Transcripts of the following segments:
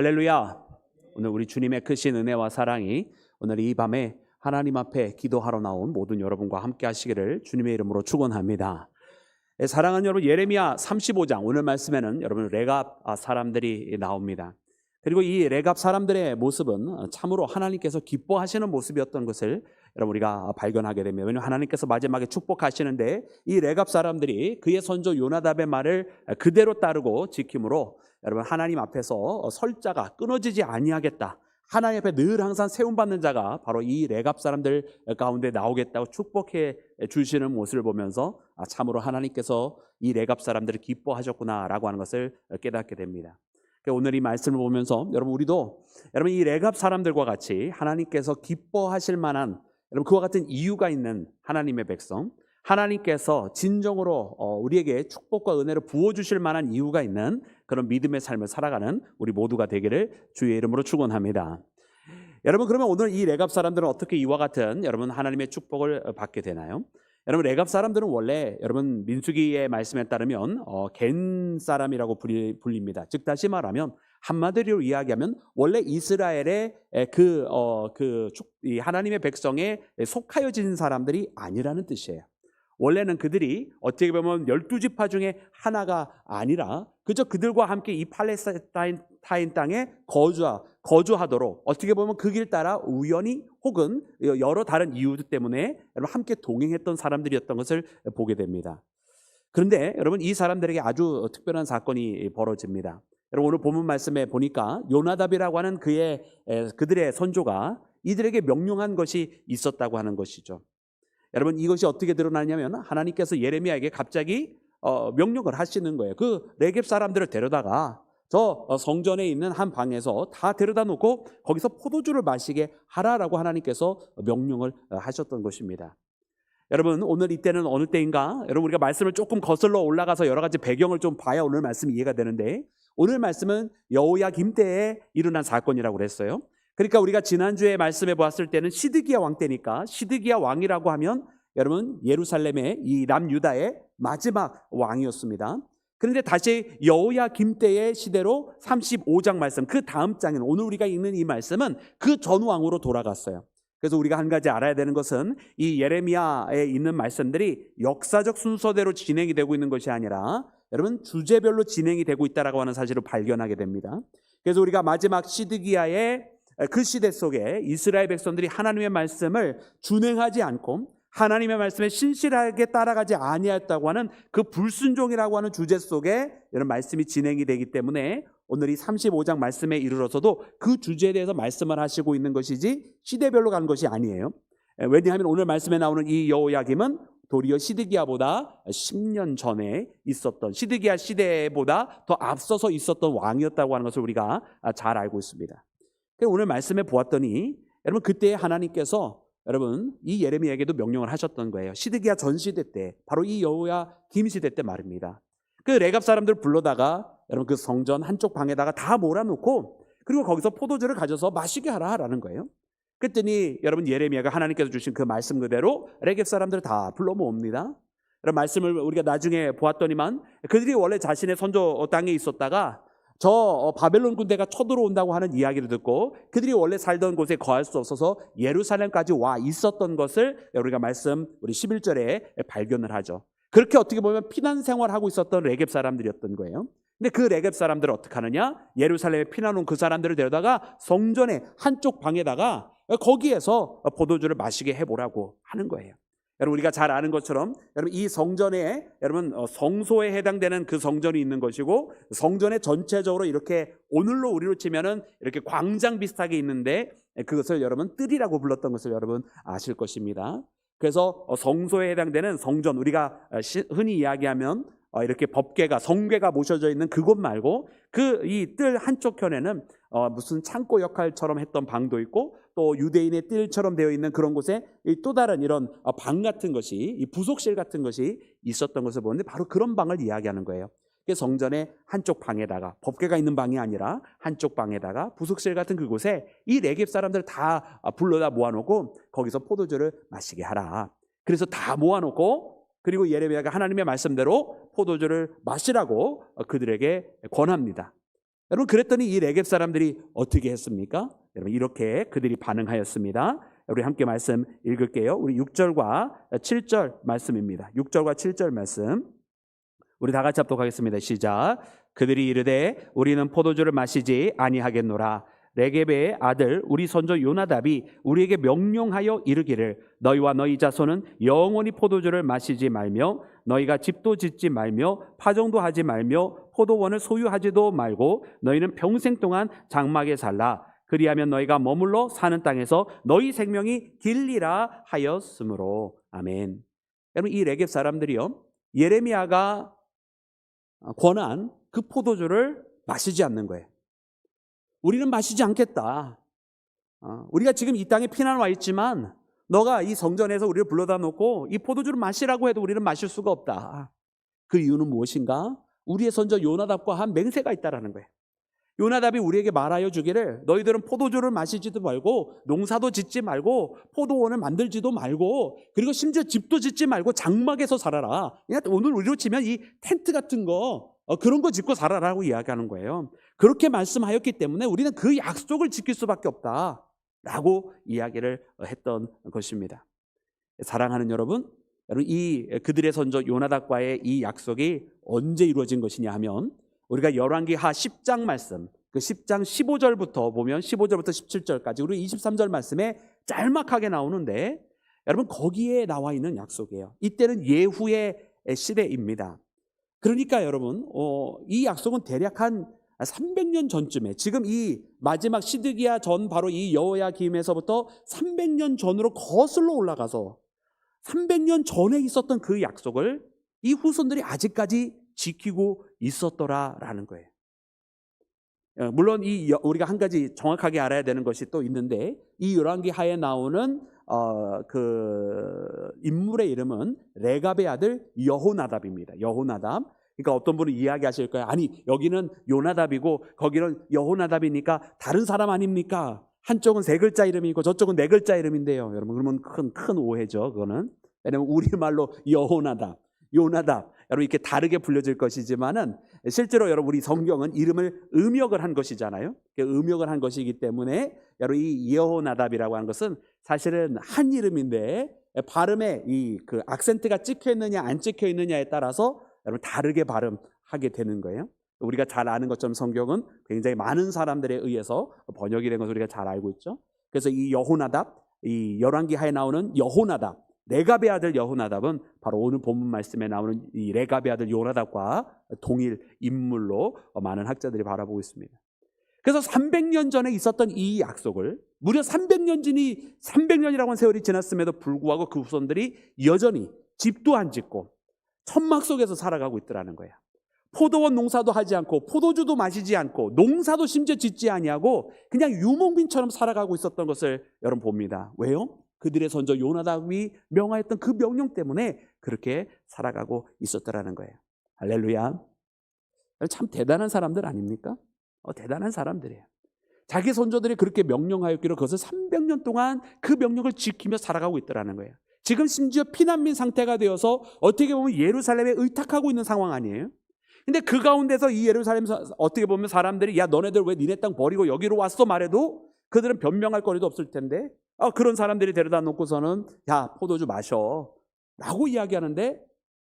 할렐루야. 오늘 우리 주님의 크신 은혜와 사랑이 오늘 이 밤에 하나님 앞에 기도하러 나온 모든 여러분과 함께 하시기를 주님의 이름으로 축원합니다. 사랑하는 여러분, 예레미야 35장 오늘 말씀에는 여러분 레갑 사람들이 나옵니다. 그리고 이 레갑 사람들의 모습은 참으로 하나님께서 기뻐하시는 모습이었던 것을 여러분 우리가 발견하게 됩니다. 왜냐하면 하나님께서 마지막에 축복하시는데 이 레갑 사람들이 그의 선조 요나답의 말을 그대로 따르고 지킴으로 여러분 하나님 앞에서 설자가 끊어지지 아니하겠다, 하나님 앞에 늘 항상 세움받는 자가 바로 이 레갑 사람들 가운데 나오겠다고 축복해 주시는 모습을 보면서 참으로 하나님께서 이 레갑 사람들을 기뻐하셨구나라고 하는 것을 깨닫게 됩니다. 오늘 이 말씀을 보면서 여러분 우리도 여러분 이 레갑 사람들과 같이 하나님께서 기뻐하실 만한 여러분 그와 같은 이유가 있는 하나님의 백성, 하나님께서 진정으로 우리에게 축복과 은혜를 부어주실 만한 이유가 있는 그런 믿음의 삶을 살아가는 우리 모두가 되기를 주의 이름으로 축원합니다. 여러분, 그러면 오늘 이 레갑 사람들은 어떻게 이와 같은 여러분 하나님의 축복을 받게 되나요? 여러분 레갑 사람들은 원래 여러분 민수기의 말씀에 따르면 겐 사람이라고 불립니다. 즉 다시 말하면 한마디로 이야기하면 원래 이스라엘의 이 하나님의 백성에 속하여진 사람들이 아니라는 뜻이에요. 원래는 그들이 어떻게 보면 12지파 중에 하나가 아니라 그저 그들과 함께 이 팔레스타인 땅에 거주하도록 어떻게 보면 그 길 따라 우연히 혹은 여러 다른 이유 때문에 함께 동행했던 사람들이었던 것을 보게 됩니다. 그런데 여러분 이 사람들에게 아주 특별한 사건이 벌어집니다. 여러분 오늘 본문 말씀에 보니까 요나답이라고 하는 그들의 선조가 이들에게 명령한 것이 있었다고 하는 것이죠. 여러분 이것이 어떻게 드러나냐면 하나님께서 예레미야에게 갑자기 명령을 하시는 거예요. 그 레겝 사람들을 데려다가 저 성전에 있는 한 방에서 다 데려다 놓고 거기서 포도주를 마시게 하라라고 하나님께서 명령을 하셨던 것입니다. 여러분 오늘 이때는 어느 때인가? 여러분 우리가 말씀을 조금 거슬러 올라가서 여러 가지 배경을 좀 봐야 오늘 말씀이 이해가 되는데, 오늘 말씀은 여호야김 때에 일어난 사건이라고 그랬어요. 그러니까 우리가 지난주에 말씀해 보았을 때는 시드기야 왕 때니까 시드기야 왕이라고 하면 여러분 예루살렘의 이 남유다의 마지막 왕이었습니다. 그런데 다시 여호야김 때의 시대로 35장 말씀, 그 다음 장인 오늘 우리가 읽는 이 말씀은 그 전 왕으로 돌아갔어요. 그래서 우리가 한 가지 알아야 되는 것은 이 예레미야에 있는 말씀들이 역사적 순서대로 진행이 되고 있는 것이 아니라 여러분 주제별로 진행이 되고 있다라고 하는 사실을 발견하게 됩니다. 그래서 우리가 마지막 시드기야의 그 시대 속에 이스라엘 백성들이 하나님의 말씀을 준행하지 않고 하나님의 말씀에 신실하게 따라가지 아니했다고 하는 그 불순종이라고 하는 주제 속에 이런 말씀이 진행이 되기 때문에 오늘 이 35장 말씀에 이르러서도 그 주제에 대해서 말씀을 하시고 있는 것이지 시대별로 가는 것이 아니에요. 왜냐하면 오늘 말씀에 나오는 이 여호야김은 도리어 시드기야보다 10년 전에 있었던 시드기야 시대보다 더 앞서서 있었던 왕이었다고 하는 것을 우리가 잘 알고 있습니다. 오늘 말씀에 보았더니 여러분 그때 하나님께서 여러분 이 예레미야에게도 명령을 하셨던 거예요. 시드기야 전 시대 때, 바로 이 여호야김 시대 때 말입니다. 그 레갑 사람들 불러다가 여러분 그 성전 한쪽 방에다가 다 몰아놓고 그리고 거기서 포도주를 가져서 마시게 하라라는 거예요. 그랬더니 여러분 예레미야가 하나님께서 주신 그 말씀 그대로 레갑 사람들을 다 불러 모읍니다. 그런 말씀을 우리가 나중에 보았더니만 그들이 원래 자신의 선조 땅에 있었다가 저 바벨론 군대가 쳐들어온다고 하는 이야기를 듣고 그들이 원래 살던 곳에 거할 수 없어서 예루살렘까지 와 있었던 것을 우리가 말씀 우리 11절에 발견을 하죠. 그렇게 어떻게 보면 피난 생활하고 있었던 레겝 사람들이었던 거예요. 근데 그 레겝 사람들을 어떻게 하느냐? 예루살렘에 피난 온 그 사람들을 데려다가 성전의 한쪽 방에다가 거기에서 포도주를 마시게 해보라고 하는 거예요. 여러분 우리가 잘 아는 것처럼 여러분 이 성전에 여러분 성소에 해당되는 그 성전이 있는 것이고 성전에 전체적으로 이렇게 오늘로 우리로 치면은 이렇게 광장 비슷하게 있는데 그것을 여러분 뜰이라고 불렀던 것을 여러분 아실 것입니다. 그래서 성소에 해당되는 성전, 우리가 흔히 이야기하면 이렇게 법궤가 성궤가 모셔져 있는 그곳 말고 그 이 뜰 한쪽 편에는 무슨 창고 역할처럼 했던 방도 있고 또 유대인의 뜰처럼 되어 있는 그런 곳에 또 다른 이런 방 같은 것이, 이 부속실 같은 것이 있었던 것을 보는데 바로 그런 방을 이야기하는 거예요. 성전의 한쪽 방에다가, 법궤가 있는 방이 아니라 한쪽 방에다가 부속실 같은 그곳에 이 레겝 사람들을 다 불러다 모아놓고 거기서 포도주를 마시게 하라. 그래서 다 모아놓고 그리고 예레미야가 하나님의 말씀대로 포도주를 마시라고 그들에게 권합니다. 여러분 그랬더니 이 레겝 사람들이 어떻게 했습니까? 여러분 이렇게 그들이 반응하였습니다. 우리 함께 말씀 읽을게요. 우리 6절과 7절 말씀입니다. 6절과 7절 말씀 우리 다 같이 합독하겠습니다. 시작. 그들이 이르되 우리는 포도주를 마시지 아니하겠노라. 레겝의 아들 우리 선조 요나답이 우리에게 명령하여 이르기를 너희와 너희 자손은 영원히 포도주를 마시지 말며 너희가 집도 짓지 말며 파종도 하지 말며 포도원을 소유하지도 말고 너희는 평생 동안 장막에 살라. 그리하면 너희가 머물러 사는 땅에서 너희 생명이 길리라 하였으므로. 아멘. 여러분 이 레겝 사람들이요 예레미야가 권한 그 포도주를 마시지 않는 거예요. 우리는 마시지 않겠다. 우리가 지금 이 땅에 피난 와 있지만 너가 이 성전에서 우리를 불러다 놓고 이 포도주를 마시라고 해도 우리는 마실 수가 없다. 그 이유는 무엇인가? 우리의 선조 요나답과 한 맹세가 있다라는 거예요. 요나답이 우리에게 말하여 주기를 너희들은 포도주를 마시지도 말고 농사도 짓지 말고 포도원을 만들지도 말고 그리고 심지어 집도 짓지 말고 장막에서 살아라. 오늘 우리로 치면 이 텐트 같은 거 그런 거 짓고 살아라고 이야기하는 거예요. 그렇게 말씀하였기 때문에 우리는 그 약속을 지킬 수밖에 없다라고 이야기를 했던 것입니다. 사랑하는 여러분, 이 그들의 선조 요나답과의 이 약속이 언제 이루어진 것이냐 하면 우리가 열왕기하 10장 말씀, 그 10장 15절부터 보면 15절부터 17절까지 우리 23절 말씀에 짤막하게 나오는데 여러분 거기에 나와 있는 약속이에요. 이때는 예후의 시대입니다. 그러니까 여러분 이 약속은 대략 한 300년 전쯤에 지금 이 마지막 시드기야 전 바로 이 여호야김에서부터 300년 전으로 거슬러 올라가서 300년 전에 있었던 그 약속을 이 후손들이 아직까지 지키고 있었더라라는 거예요. 물론 우리가 한 가지 정확하게 알아야 되는 것이 또 있는데 이 열왕기하에 나오는 그 인물의 이름은 레갑의 아들 여호나답입니다. 여호나답. 그러니까 어떤 분은 이야기하실 거예요. 아니 여기는 요나답이고 거기는 여호나답이니까 다른 사람 아닙니까? 한쪽은 3글자 이름이고 저쪽은 4글자 이름인데요. 여러분 그러면 큰 오해죠. 그거는. 왜냐하면 우리말로 여호나답, 요나답 여러분 이렇게 다르게 불려질 것이지만은 실제로 여러분 우리 성경은 이름을 음역을 한 것이잖아요. 음역을 한 것이기 때문에 여러분 이 여호나답이라고 하는 것은 사실은 한 이름인데 발음에 이 그 악센트가 찍혀 있느냐 안 찍혀 있느냐에 따라서 여러분 다르게 발음하게 되는 거예요. 우리가 잘 아는 것처럼 성경은 굉장히 많은 사람들에 의해서 번역이 된 것을 우리가 잘 알고 있죠. 그래서 이 여호나답, 이 열왕기하에 나오는 여호나답, 레갑의 아들 여호나답은 바로 오늘 본문 말씀에 나오는 이 레갑의 아들 요나답과 동일 인물로 많은 학자들이 바라보고 있습니다. 그래서 300년 전에 있었던 이 약속을 무려 300년이라고 하는 세월이 지났음에도 불구하고 그 후손들이 여전히 집도 안 짓고 천막 속에서 살아가고 있더라는 거예요. 포도원 농사도 하지 않고 포도주도 마시지 않고 농사도 심지어 짓지 아니하고 그냥 유목민처럼 살아가고 있었던 것을 여러분 봅니다. 왜요? 그들의 선조 요나답이 명하였던 그 명령 때문에 그렇게 살아가고 있었더라는 거예요. 할렐루야. 참 대단한 사람들 아닙니까? 대단한 사람들이에요. 자기 선조들이 그렇게 명령하였기로 그것을 300년 동안 그 명령을 지키며 살아가고 있더라는 거예요. 지금 심지어 피난민 상태가 되어서 어떻게 보면 예루살렘에 의탁하고 있는 상황 아니에요? 근데 그 가운데서 이 예루살렘에서 어떻게 보면 사람들이 야 너네들 왜 니네 땅 버리고 여기로 왔어 말해도 그들은 변명할 거리도 없을 텐데 그런 사람들이 데려다 놓고서는 야 포도주 마셔 라고 이야기하는데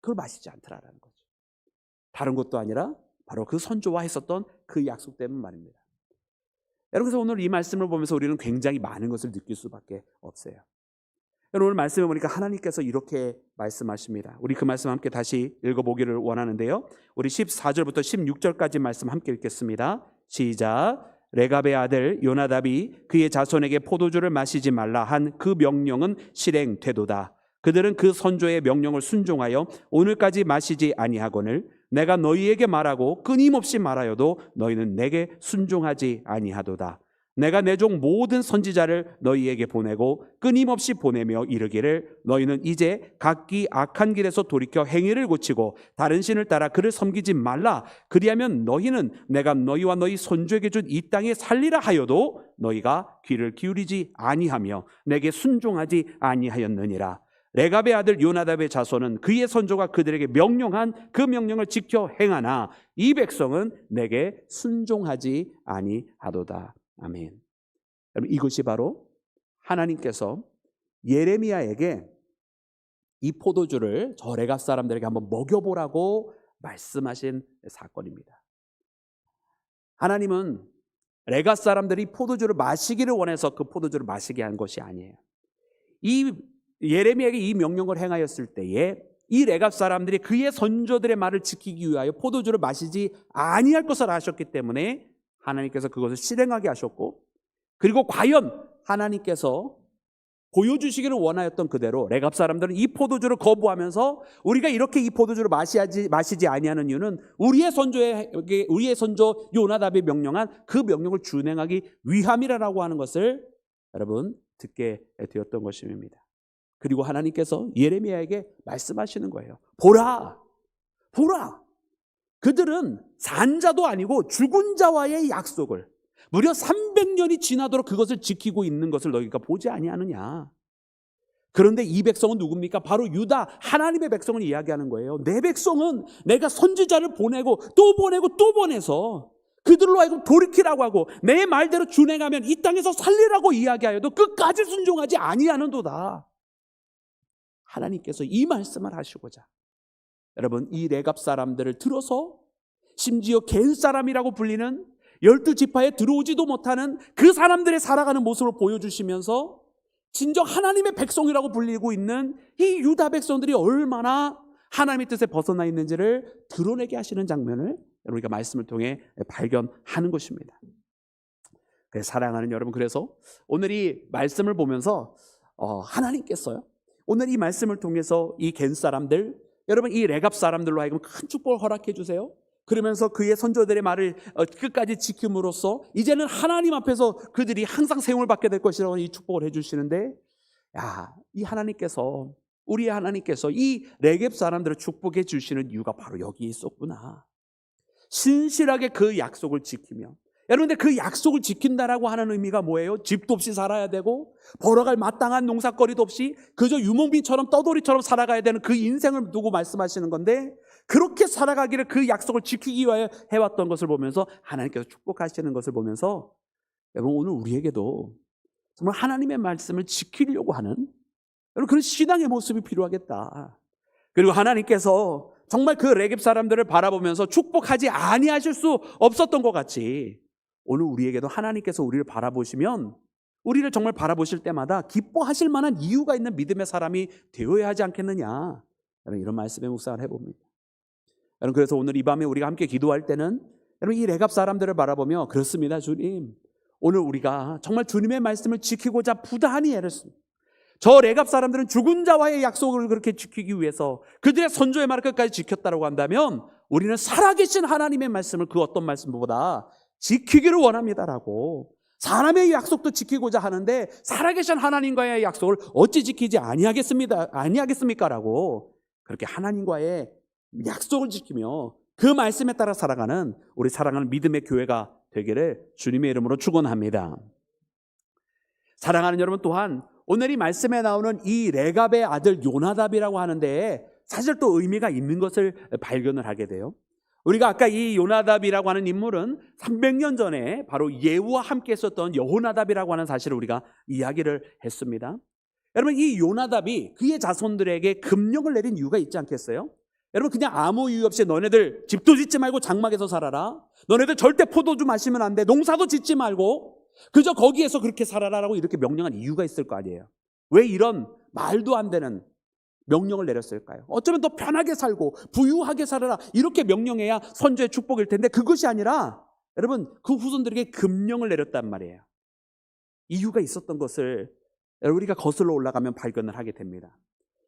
그걸 마시지 않더라라는 거죠. 다른 것도 아니라 바로 그 선조와 했었던 그 약속 때문 말입니다. 여러분 그래서 오늘 이 말씀을 보면서 우리는 굉장히 많은 것을 느낄 수밖에 없어요. 오늘 말씀을 보니까 하나님께서 이렇게 말씀하십니다. 우리 그 말씀 함께 다시 읽어보기를 원하는데요. 우리 14절부터 16절까지 말씀 함께 읽겠습니다. 시작. 레갑의 아들 요나답이 그의 자손에게 포도주를 마시지 말라 한 그 명령은 실행되도다. 그들은 그 선조의 명령을 순종하여 오늘까지 마시지 아니하거늘 내가 너희에게 말하고 끊임없이 말하여도 너희는 내게 순종하지 아니하도다. 내가 내 종 모든 선지자를 너희에게 보내고 끊임없이 보내며 이르기를 너희는 이제 각기 악한 길에서 돌이켜 행위를 고치고 다른 신을 따라 그를 섬기지 말라. 그리하면 너희는 내가 너희와 너희 손주에게 준 이 땅에 살리라 하여도 너희가 귀를 기울이지 아니하며 내게 순종하지 아니하였느니라. 레갑의 아들 요나답의 자손은 그의 선조가 그들에게 명령한 그 명령을 지켜 행하나 이 백성은 내게 순종하지 아니하도다. 아멘. 여러분, 이것이 바로 하나님께서 예레미야에게 이 포도주를 저 레갑 사람들에게 한번 먹여보라고 말씀하신 사건입니다. 하나님은 레갑 사람들이 포도주를 마시기를 원해서 그 포도주를 마시게 한 것이 아니에요. 이 예레미야에게 이 명령을 행하였을 때에 이 레갑 사람들이 그의 선조들의 말을 지키기 위하여 포도주를 마시지 아니할 것을 아셨기 때문에 하나님께서 그것을 실행하게 하셨고, 그리고 과연 하나님께서 보여주시기를 원하였던 그대로 레갑 사람들은 이 포도주를 거부하면서 우리가 이렇게 이 포도주를 마시지 아니하는 이유는 우리의 선조 요나답이 명령한 그 명령을 준행하기 위함이라고 하는 것을 여러분 듣게 되었던 것입니다. 그리고 하나님께서 예레미야에게 말씀하시는 거예요. 보라, 그들은 산자도 아니고 죽은 자와의 약속을 무려 300년이 지나도록 그것을 지키고 있는 것을 너희가 보지 아니하느냐. 그런데 이 백성은 누굽니까? 바로 유다 하나님의 백성을 이야기하는 거예요. 내 백성은 내가 선지자를 보내고 또 보내서 그들로 하여금 돌이키라고 하고 내 말대로 준행하면 이 땅에서 살리라고 이야기하여도 끝까지 순종하지 아니하는도다. 하나님께서 이 말씀을 하시고자 여러분 이 레갑 사람들을 들어서 심지어 겐 사람이라고 불리는 12지파에 들어오지도 못하는 그 사람들의 살아가는 모습을 보여주시면서 진정 하나님의 백성이라고 불리고 있는 이 유다 백성들이 얼마나 하나님의 뜻에 벗어나 있는지를 드러내게 하시는 장면을 우리가 말씀을 통해 발견하는 것입니다. 사랑하는 여러분, 그래서 오늘 이 말씀을 보면서 하나님께서요 오늘 이 말씀을 통해서 이 겐 사람들, 여러분 이 레갑 사람들로 하여금 큰 축복을 허락해 주세요. 그러면서 그의 선조들의 말을 끝까지 지킴으로써 이제는 하나님 앞에서 그들이 항상 세움을 받게 될 것이라고 이 축복을 해주시는데, 이 하나님께서, 우리의 하나님께서 이 레갑 사람들을 축복해 주시는 이유가 바로 여기에 있었구나. 신실하게 그 약속을 지키며, 여러분들 그 약속을 지킨다라고 하는 의미가 뭐예요? 집도 없이 살아야 되고 벌어갈 마땅한 농사거리도 없이 그저 유목민처럼 떠돌이처럼 살아가야 되는 그 인생을 두고 말씀하시는 건데, 그렇게 살아가기를 그 약속을 지키기 위하여 해왔던 것을 보면서 하나님께서 축복하시는 것을 보면서 여러분 오늘 우리에게도 정말 하나님의 말씀을 지키려고 하는 여러분 그런 신앙의 모습이 필요하겠다. 그리고 하나님께서 정말 그 레갑 사람들을 바라보면서 축복하지 아니하실 수 없었던 것 같이 오늘 우리에게도 하나님께서 우리를 바라보시면 우리를 정말 바라보실 때마다 기뻐하실 만한 이유가 있는 믿음의 사람이 되어야 하지 않겠느냐, 이런 말씀의 묵상을 해봅니다. 여러분 그래서 오늘 이 밤에 우리가 함께 기도할 때는 여러분 이 레갑 사람들을 바라보며 그렇습니다. 주님, 오늘 우리가 정말 주님의 말씀을 지키고자 부단히 애를 씁니다. 저 레갑 사람들은 죽은 자와의 약속을 그렇게 지키기 위해서 그들의 선조의 말을 끝까지 지켰다고 한다면 우리는 살아계신 하나님의 말씀을 그 어떤 말씀보다 지키기를 원합니다라고, 사람의 약속도 지키고자 하는데 살아계신 하나님과의 약속을 어찌 지키지 아니하겠습니까라고 그렇게 하나님과의 약속을 지키며 그 말씀에 따라 살아가는 우리 사랑하는 믿음의 교회가 되기를 주님의 이름으로 축원합니다. 사랑하는 여러분, 또한 오늘 이 말씀에 나오는 이 레갑의 아들 요나답이라고 하는데 사실 또 의미가 있는 것을 발견을 하게 돼요. 우리가 아까 이 요나답이라고 하는 인물은 300년 전에 바로 예후와 함께 했었던 여호나답이라고 하는 사실을 우리가 이야기를 했습니다. 여러분 이 요나답이 그의 자손들에게 금령을 내린 이유가 있지 않겠어요? 여러분 그냥 아무 이유 없이 너네들 집도 짓지 말고 장막에서 살아라, 너네들 절대 포도주 마시면 안 돼, 농사도 짓지 말고 그저 거기에서 그렇게 살아라라고 이렇게 명령한 이유가 있을 거 아니에요. 왜 이런 말도 안 되는 명령을 내렸을까요? 어쩌면 더 편하게 살고 부유하게 살아라 이렇게 명령해야 선조의 축복일 텐데 그것이 아니라 여러분 그 후손들에게 금령을 내렸단 말이에요. 이유가 있었던 것을 우리가 거슬러 올라가면 발견을 하게 됩니다.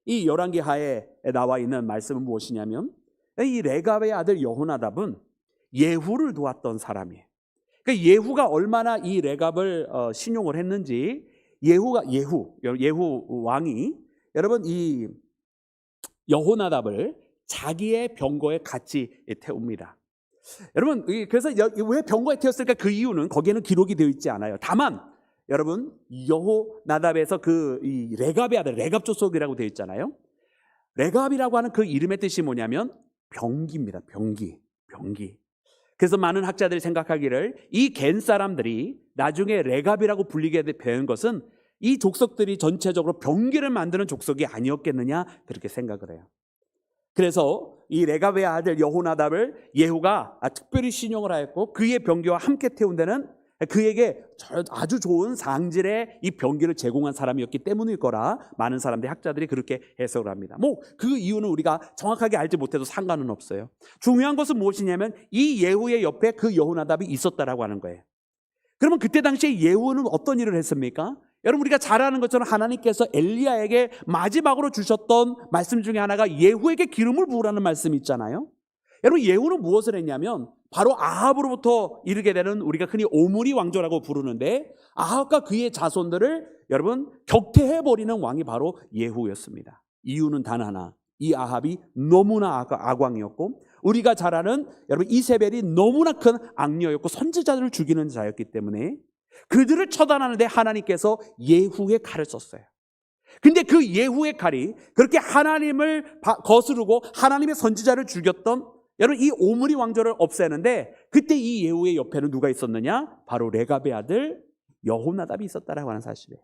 이 열왕기 하에 나와 있는 말씀은 무엇이냐면 이 레갑의 아들 여호나답은 예후를 도왔던 사람이에요. 그러니까 예후가 얼마나 이 레갑을 신용을 했는지 예후 왕이 여러분 이 여호나답을 자기의 병거에 같이 태웁니다. 여러분 그래서 왜 병거에 태웠을까? 그 이유는 거기에는 기록이 되어 있지 않아요. 다만 여러분 여호나답에서 이 레갑의 아들 레갑 족속이라고 되어 있잖아요. 레갑이라고 하는 그 이름의 뜻이 뭐냐면 병기입니다. 병기. 그래서 많은 학자들이 생각하기를 이 겐 사람들이 나중에 레갑이라고 불리게 된 것은 이 족속들이 전체적으로 병기를 만드는 족속이 아니었겠느냐 그렇게 생각을 해요. 그래서 이 레갑의 아들 여호나답을 예후가 특별히 신용을 하였고 그의 병기와 함께 태운 데는 그에게 아주 좋은 상질의 이 병기를 제공한 사람이었기 때문일 거라 많은 사람들이 학자들이 그렇게 해석을 합니다. 그 이유는 우리가 정확하게 알지 못해도 상관은 없어요. 중요한 것은 무엇이냐면 이 예후의 옆에 그 여호나답이 있었다라고 하는 거예요. 그러면 그때 당시에 예후는 어떤 일을 했습니까? 여러분 우리가 잘 아는 것처럼 하나님께서 엘리야에게 마지막으로 주셨던 말씀 중에 하나가 예후에게 기름을 부으라는 말씀이 있잖아요. 여러분 예후는 무엇을 했냐면 바로 아합으로부터 이르게 되는 우리가 흔히 오므리 왕조라고 부르는데 아합과 그의 자손들을 여러분 격퇴해버리는 왕이 바로 예후였습니다. 이유는 단 하나, 이 아합이 너무나 악왕이었고 우리가 잘 아는 여러분 이세벨이 너무나 큰 악녀였고 선지자들을 죽이는 자였기 때문에 그들을 처단하는데 하나님께서 예후의 칼을 썼어요. 근데 그 예후의 칼이 그렇게 하나님을 거스르고 하나님의 선지자를 죽였던 여러분 이 오므리 왕조를 없애는데 그때 이 예후의 옆에는 누가 있었느냐? 바로 레갑의 아들 여호나답이 있었다라고 하는 사실이에요.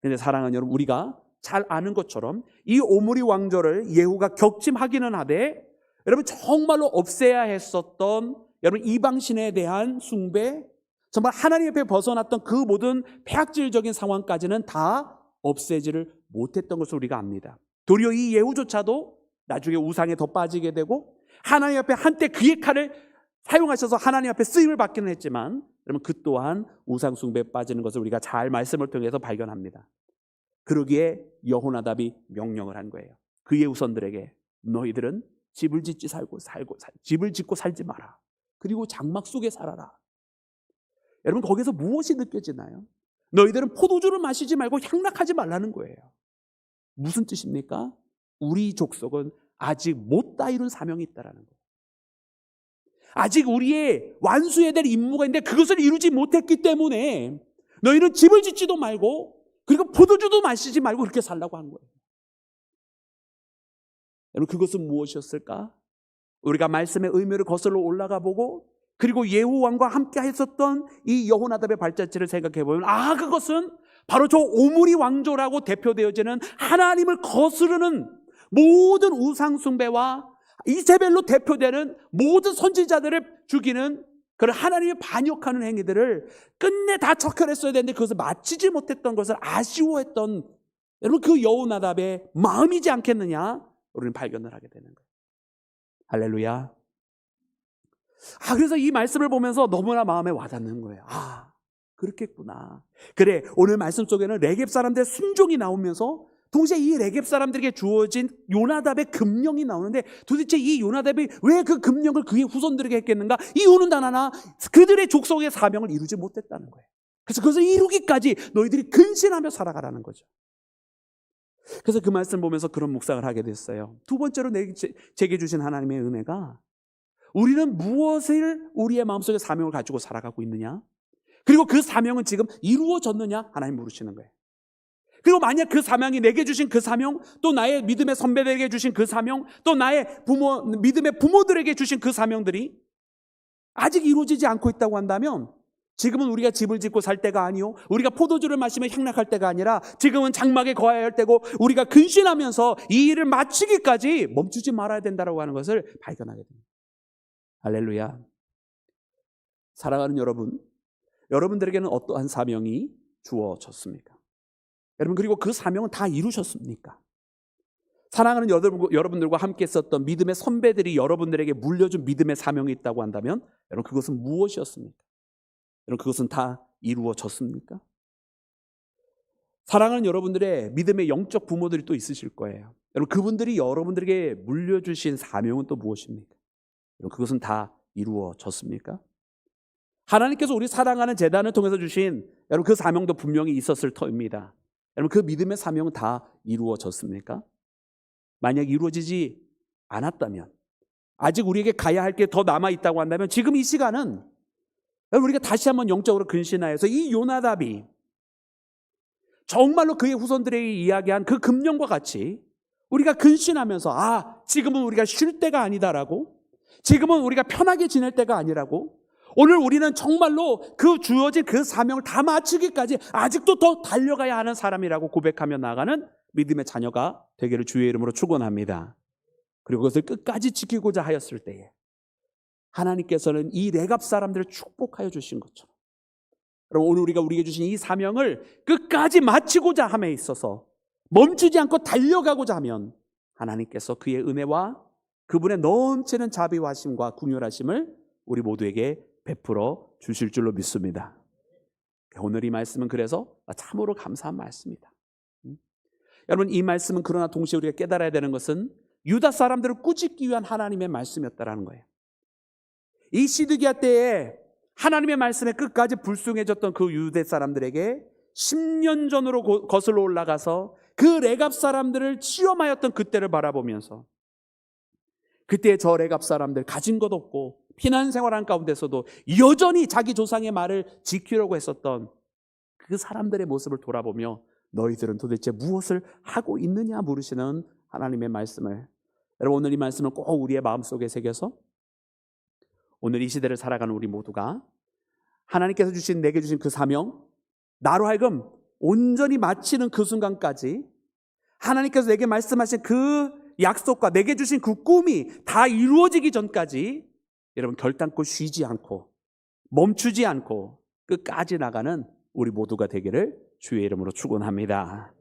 그런데 사랑하는 여러분 우리가 잘 아는 것처럼 이 오므리 왕조를 예후가 격침하기는 하되 여러분 정말로 없애야 했었던 여러분 이방신에 대한 숭배 정말 하나님 앞에 벗어났던 그 모든 폐악질적인 상황까지는 다 없애지를 못했던 것을 우리가 압니다. 도리어 이 예후조차도 나중에 우상에 더 빠지게 되고 하나님 앞에 한때 그의 칼을 사용하셔서 하나님 앞에 쓰임을 받기는 했지만 여러분 그 또한 우상 숭배에 빠지는 것을 우리가 잘 말씀을 통해서 발견합니다. 그러기에 여호나답이 명령을 한 거예요. 그의 후손들에게 너희들은 집을 짓고 살지 마라. 그리고 장막 속에 살아라. 여러분 거기서 무엇이 느껴지나요? 너희들은 포도주를 마시지 말고 향락하지 말라는 거예요. 무슨 뜻입니까? 우리 족속은 아직 못 다 이룬 사명이 있다는 거예요. 아직 우리의 완수해야 될 임무가 있는데 그것을 이루지 못했기 때문에 너희는 집을 짓지도 말고 그리고 포도주도 마시지 말고 그렇게 살라고 하는 거예요. 여러분 그것은 무엇이었을까? 우리가 말씀의 의미를 거슬러 올라가 보고 그리고 예후 왕과 함께 했었던 이 여호나답의 발자취를 생각해 보면 그것은 바로 저 오므리 왕조라고 대표되어지는 하나님을 거스르는 모든 우상 숭배와 이세벨로 대표되는 모든 선지자들을 죽이는 그런 하나님의 반역하는 행위들을 끝내 다 척결했어야 되는데 그것을 마치지 못했던 것을 아쉬워했던 여러분 그 여호나답의 마음이지 않겠느냐 우리는 발견을 하게 되는 거예요. 할렐루야. 그래서 이 말씀을 보면서 너무나 마음에 와닿는 거예요. 그렇겠구나. 그래, 오늘 말씀 속에는 레겝 사람들의 순종이 나오면서 동시에 이 레겝 사람들에게 주어진 요나답의 금령이 나오는데 도대체 이 요나답이 왜 그 금령을 그의 후손들에게 했겠는가? 이유는 단 하나, 그들의 족속의 사명을 이루지 못했다는 거예요. 그래서 그것을 이루기까지 너희들이 근신하며 살아가라는 거죠. 그래서 그 말씀 보면서 그런 묵상을 하게 됐어요. 두 번째로 제게 주신 하나님의 은혜가 우리는 무엇을 우리의 마음속에 사명을 가지고 살아가고 있느냐? 그리고 그 사명은 지금 이루어졌느냐? 하나님 물으시는 거예요. 그리고 만약 그 사명이 내게 주신 그 사명, 또 나의 믿음의 선배들에게 주신 그 사명, 또 나의 믿음의 부모들에게 주신 그 사명들이 아직 이루어지지 않고 있다고 한다면 지금은 우리가 집을 짓고 살 때가 아니요, 우리가 포도주를 마시며 향락할 때가 아니라 지금은 장막에 거해야 할 때고 우리가 근신하면서 이 일을 마치기까지 멈추지 말아야 된다고 하는 것을 발견하게 됩니다. 할렐루야. 사랑하는 여러분, 여러분들에게는 어떠한 사명이 주어졌습니까? 여러분 그리고 그 사명은 다 이루셨습니까? 사랑하는 여러분들과 함께 썼던 믿음의 선배들이 여러분들에게 물려준 믿음의 사명이 있다고 한다면 여러분 그것은 무엇이었습니까? 여러분 그것은 다 이루어졌습니까? 사랑하는 여러분들의 믿음의 영적 부모들이 또 있으실 거예요. 여러분 그분들이 여러분들에게 물려주신 사명은 또 무엇입니까? 여러분 그것은 다 이루어졌습니까? 하나님께서 우리 사랑하는 제단을 통해서 주신 여러분 그 사명도 분명히 있었을 터입니다. 여러분 그 믿음의 사명은 다 이루어졌습니까? 만약 이루어지지 않았다면, 아직 우리에게 가야 할 게 더 남아있다고 한다면 지금 이 시간은 여러분 우리가 다시 한번 영적으로 근신하여서 이 요나답이 정말로 그의 후손들에게 이야기한 그 금령과 같이 우리가 근신하면서 지금은 우리가 쉴 때가 아니다라고, 지금은 우리가 편하게 지낼 때가 아니라고, 오늘 우리는 정말로 그 주어진 그 사명을 다 마치기까지 아직도 더 달려가야 하는 사람이라고 고백하며 나아가는 믿음의 자녀가 되기를 주의 이름으로 축원합니다. 그리고 그것을 끝까지 지키고자 하였을 때에 하나님께서는 이 레갑 사람들을 축복하여 주신 것처럼, 여러분, 오늘 우리가 우리에게 주신 이 사명을 끝까지 마치고자 함에 있어서 멈추지 않고 달려가고자 하면 하나님께서 그의 은혜와 그분의 넘치는 자비하심과 궁휼하심을 우리 모두에게 베풀어 주실 줄로 믿습니다. 오늘 이 말씀은 그래서 참으로 감사한 말씀이다. 여러분, 이 말씀은 그러나 동시에 우리가 깨달아야 되는 것은 유다 사람들을 꾸짖기 위한 하나님의 말씀이었다라는 거예요. 이 시드기야 때에 하나님의 말씀에 끝까지 불순해졌던 그 유대 사람들에게 10년 전으로 거슬러 올라가서 그 레갑 사람들을 시험하였던 그때를 바라보면서, 그때 저 레갑 사람들 가진 것 없고 피난 생활한 가운데서도 여전히 자기 조상의 말을 지키려고 했었던 그 사람들의 모습을 돌아보며 너희들은 도대체 무엇을 하고 있느냐 물으시는 하나님의 말씀을, 여러분, 오늘 이 말씀을 꼭 우리의 마음속에 새겨서 오늘 이 시대를 살아가는 우리 모두가 하나님께서 주신, 내게 주신 그 사명, 나로 하여금 온전히 마치는 그 순간까지 하나님께서 내게 말씀하신 그 약속과 내게 주신 그 꿈이 다 이루어지기 전까지 여러분 결단코 쉬지 않고 멈추지 않고 끝까지 나가는 우리 모두가 되기를 주의 이름으로 축원합니다.